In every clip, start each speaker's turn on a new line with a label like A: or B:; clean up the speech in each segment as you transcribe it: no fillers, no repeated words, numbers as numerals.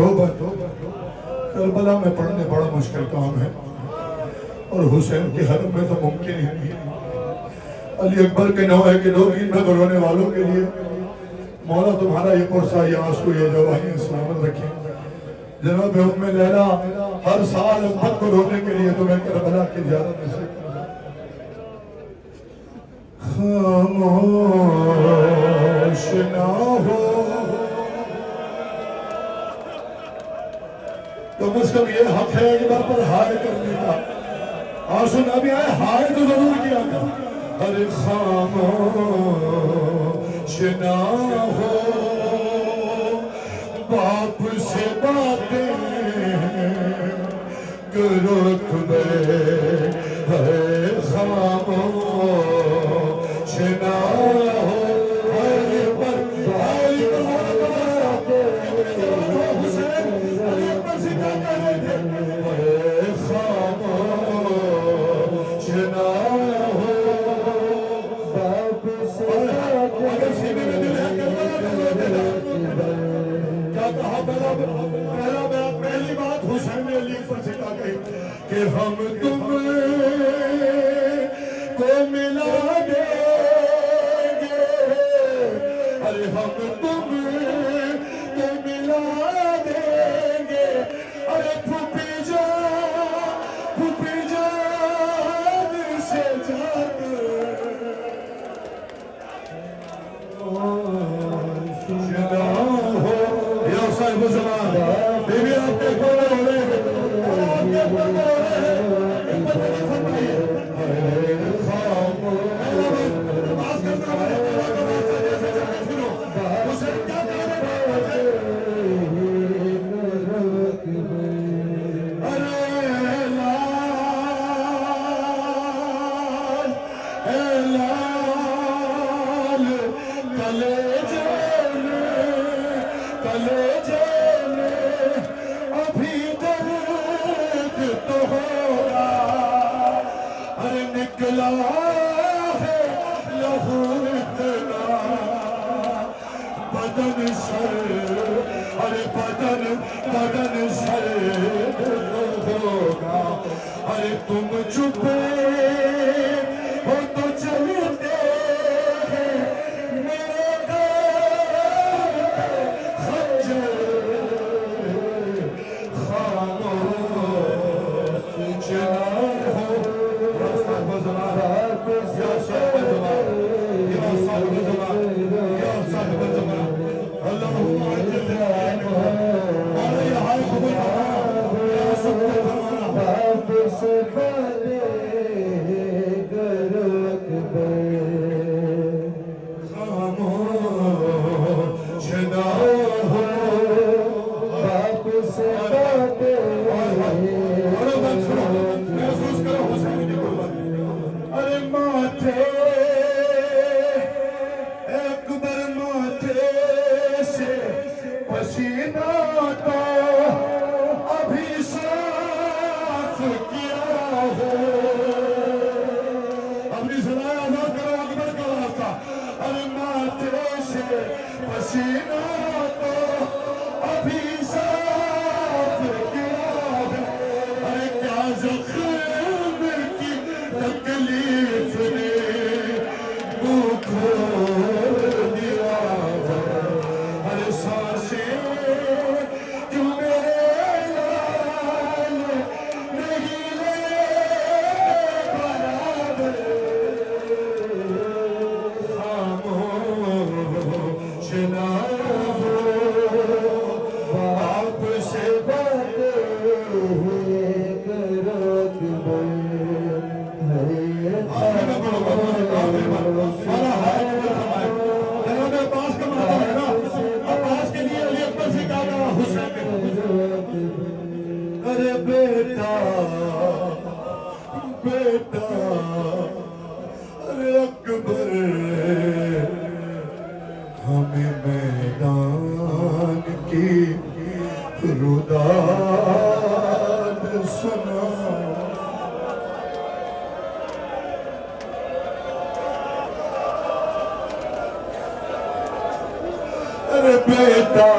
A: توبہ کربلا میں پڑھنے بڑا مشکل کام ہے، اور حسین کے حرم میں تو ممکن ہی نہیں۔ علی اکبر کے نوحے کے دو دین میں رونے والوں کے لیے مولا تمہارا یہ پرسہ، یہ آنسو، یہ جوانی سلامت رکھیں۔ جناب ام لیلا ہر سال امت کو رونے کے لیے تمہیں کربلا کی زیارت نصیب کرنا۔ خاموش نہ ہو، کم از کم یہ حق ہے ایک بار پر ہائے کرنے کا، آنسو نہ بھی آئے ہائے تو ضرور کیا کر۔ ارے خاموش نہ ہو، باپ سے باتیں کرو کبے، ارے خاموش نہ ہو۔ پہلی بات حسین نے علی پر سکھا گئی کہ ہم تم کو ملا دیں گے، ارے ہم تم کو ملا دیں گے، ارے پھوپھی جان سے جا کر صاحب زمان بیوی آپ کے کھوڑے ہو رہے ہیں، آپ کے کھوڑے ہو رہے ہیں، ایک بندے کی فرمائیے باز کرنا ہے، سنو حسین کیا کہنے باتے ارے لال کلیجے میں ابھی درد تو ہوگا، ارے نکلا ہے لہو اتنا بدن سر، ارے بدن سر ہوگا، ارے تم چھپے ہو تو چلتے ہیں میرے بیٹا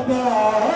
A: بابا